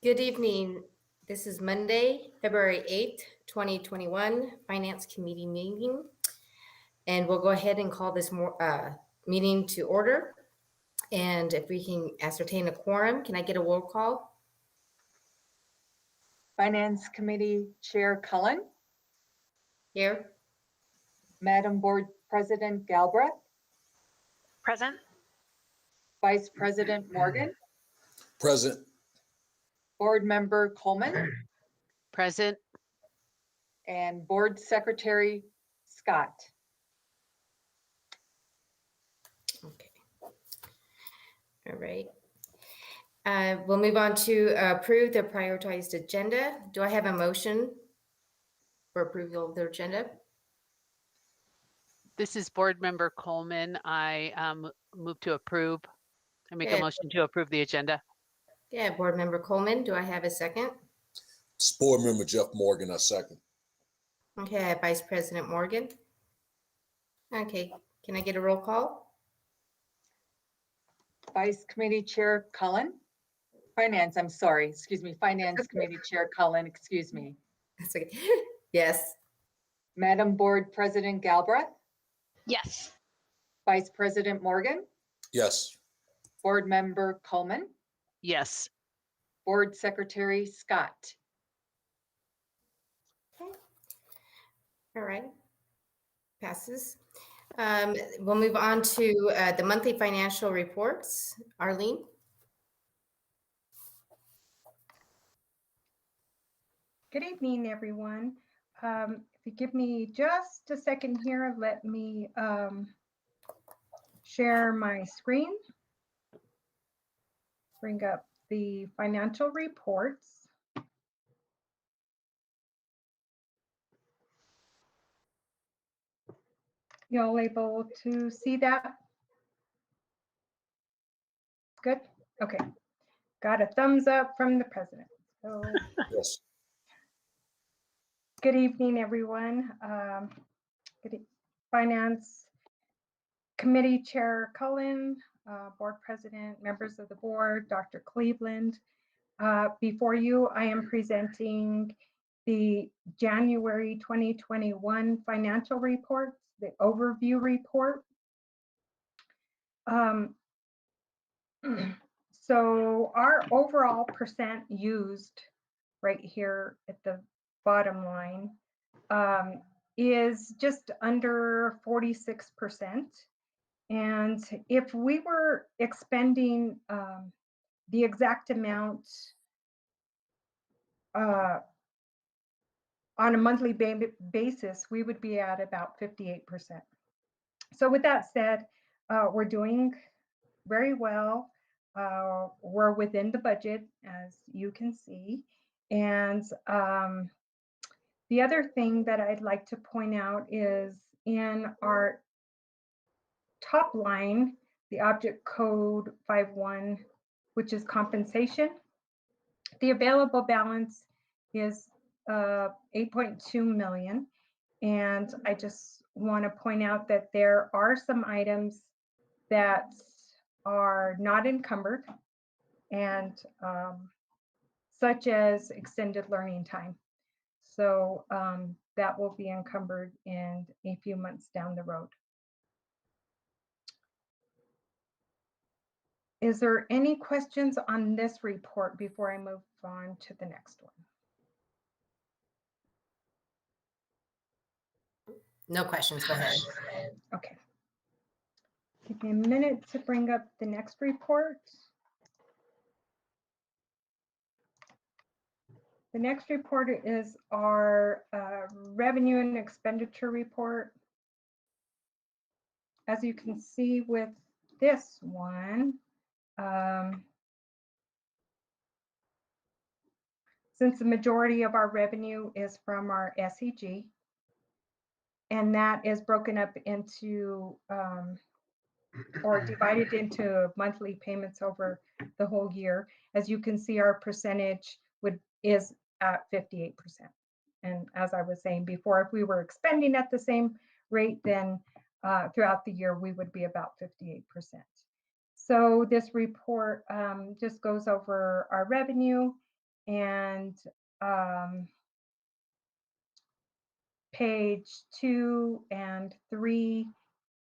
Good evening. This is Monday, February 8th, 2021, Finance Committee meeting. And we'll go ahead and call this meeting to order. And if we can ascertain a quorum, can I get a roll call? Finance Committee Chair Cullen, Here. Madam Board President Galbraith, Present. Vice President Morgan, Present. Board Member Coleman, Present. and Board Secretary Scott. Okay. All right. We'll move on to approve the prioritized agenda. Do I have a motion for approval of the agenda? This is Board Member Coleman. I move to approve. I make a motion to approve the agenda. Yeah, Board Member Coleman. Do I have a second? It's Board Member Jeff Morgan, I second. Okay, Vice President Morgan. Okay, can I get a roll call? Vice Committee Chair Cullen, Finance Committee Chair Cullen, excuse me. That's okay. Yes. Madam Board President Galbraith, Yes. Vice President Morgan, Yes. Board Member Coleman, Yes. Board Secretary Scott. Okay. All right. Passes. We'll move on to the monthly financial reports. Arlene? Good evening, everyone. If you give me just a second here, let me share my screen. Bring up the financial reports. Y'all able to see that? Good? Okay. Got a thumbs up from the president. So Yes. good evening, everyone. Finance Committee Chair Cullen, Board President, members of the board, Dr. Cleveland. Before you, I am presenting the January 2021 financial reports, the overview report. So our overall percent used right here at the bottom line is just under 46%. And if we were expending the exact amount on a monthly basis, we would be at about 58%. So with that said, we're doing very well. We're within the budget, as you can see. And the other thing that I'd like to point out is in our top line, the object code 51, which is compensation, the available balance is 8.2 million. And I just want to point out that there are some items that are not encumbered, and such as extended learning time. So that will be encumbered in a few months down the road. Is there any questions on this report before I move on to the next one? No questions. Go ahead. Okay. Give me a minute to bring up the next report. The next report is our revenue and expenditure report. As you can see with this one, since the majority of our revenue is from our SEG, and that is broken up into or divided into monthly payments over the whole year, as you can see, our percentage is at 58%. And as I was saying before, if we were expending at the same rate, then throughout the year, we would be about 58%. So this report just goes over our revenue And page 2 and 3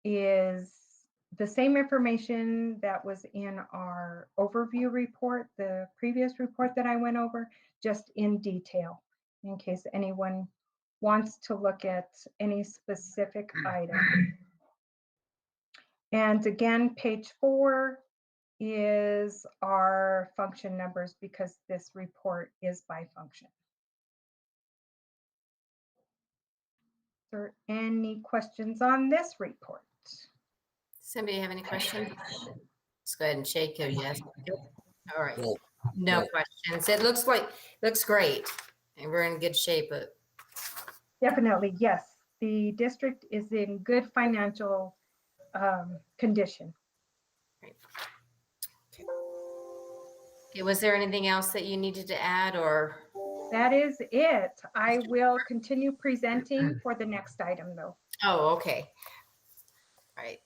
is the same information that was in our overview report, the previous report that I went over, just in detail, in case anyone wants to look at any specific item. And again, page 4 is our function numbers because this report is by function. Are there any questions on this report? Somebody have any questions? Let's go ahead and shake your yes. All right. No. No No. questions. It looks great. And we're in good shape. But Definitely, yes. The district is in good financial condition. okay, was there anything else that you needed to add or? That is it. I will continue presenting for the next item though. Oh, okay. All right.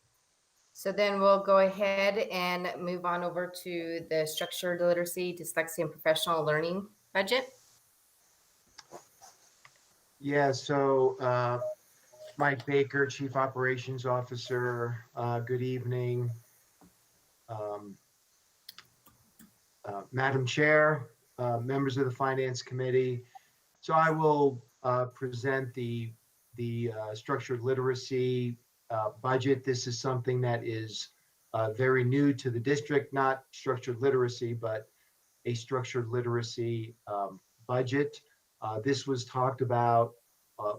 So then we'll go ahead and move on over to the structured literacy, dyslexia, and professional learning budget. Yeah, so Mike Baker, Chief Operations Officer, good evening. Um, Madam Chair, members of the Finance Committee. So I will present the structured literacy budget. This is something that is very new to the district, not structured literacy, but a structured literacy budget. This was talked about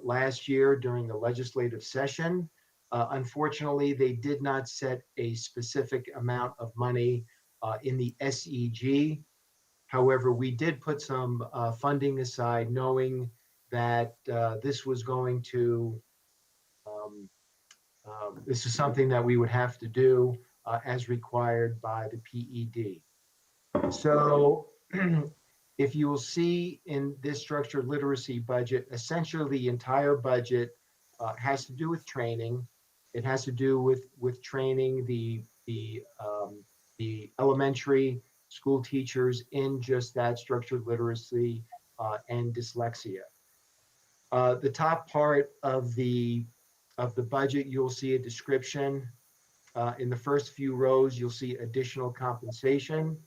last year during the legislative session. Unfortunately, they did not set a specific amount of money in the SEG. However, we did put some funding aside, knowing that this was going to, this is something that we would have to do as required by the PED. So if you will see in this structured literacy budget, essentially the entire budget has to do with training. It has to do with training the elementary school teachers in just that structured literacy and dyslexia. The top part of the budget, you'll see a description. In the first few rows, you'll see additional compensation.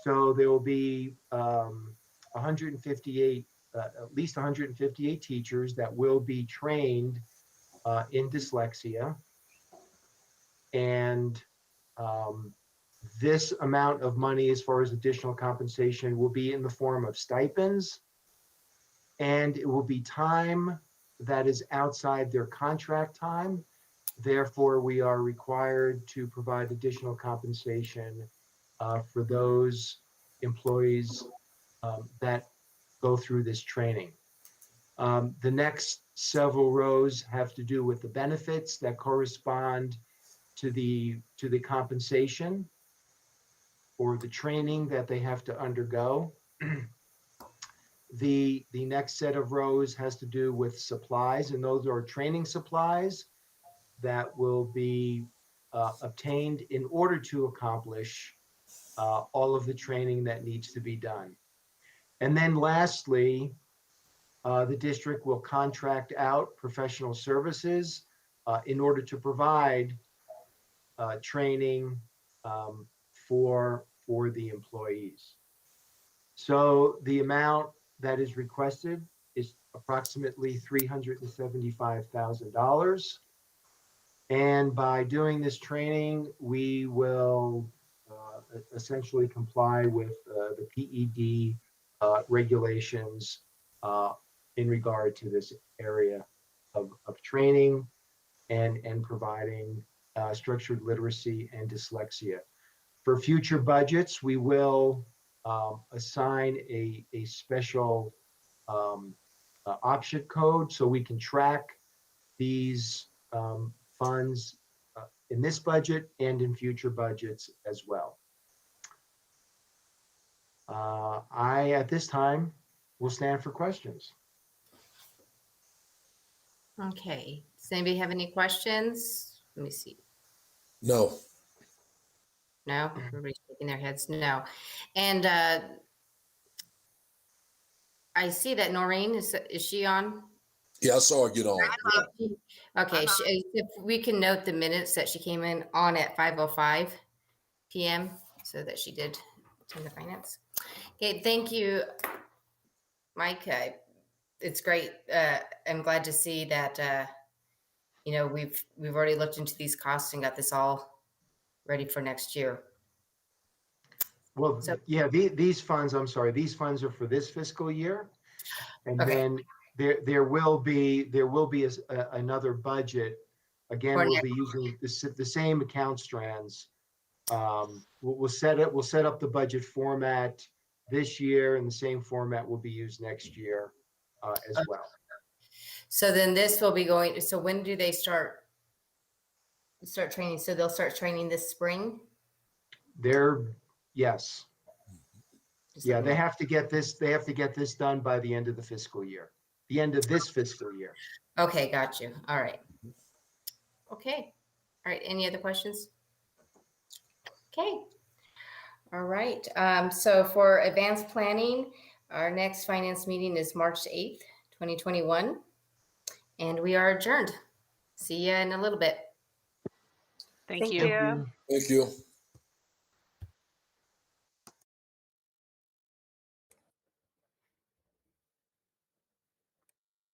So there will be 158, at least 158 teachers that will be trained in dyslexia. And this amount of money, as far as additional compensation, will be in the form of stipends. And it will be time that is outside their contract time. Therefore, we are required to provide additional compensation for those employees that go through this training. The next several rows have to do with the benefits that correspond to the compensation or the training that they have to undergo. The next set of rows has to do with supplies, and those are training supplies that will be obtained in order to accomplish all of the training that needs to be done. And then lastly, the district will contract out professional services in order to provide training for the employees. So the amount that is requested is approximately $375,000. And by doing this training, we will essentially comply with the PED regulations in regard to this area of training and providing structured literacy and dyslexia. For future budgets, we will assign a special option code so we can track these funds in this budget and in future budgets as well. I, at this time, will stand for questions. Okay. Does anybody have any questions? Let me see. No. No, everybody's shaking their heads. No. And I see that Noreen, is she on? Yeah, I saw her get on. Okay, if we can note the minutes that she came in on at 5:05 PM, so that she did attend the finance. Okay, thank you, Mike. It's great. I'm glad to see that, we've already looked into these costs and got this all ready for next year. Well, So- yeah, these funds, I'm sorry, these funds are for this fiscal year. And Okay. then there will be another budget. Again, For we'll be using the same account strands. We'll set up the budget format this year, and the same format will be used next year as well. So then this will be going, so when do they start training? So they'll start training this spring? Yes, yeah, they have to get this done by the end of the fiscal year, the end of this fiscal year. Okay, got you. All right. Okay. All right. Any other questions? Okay. All right. So for advanced planning, our next finance meeting is March 8th, 2021. And we are adjourned. See you in a little bit. Thank Thank you. you. Thank you.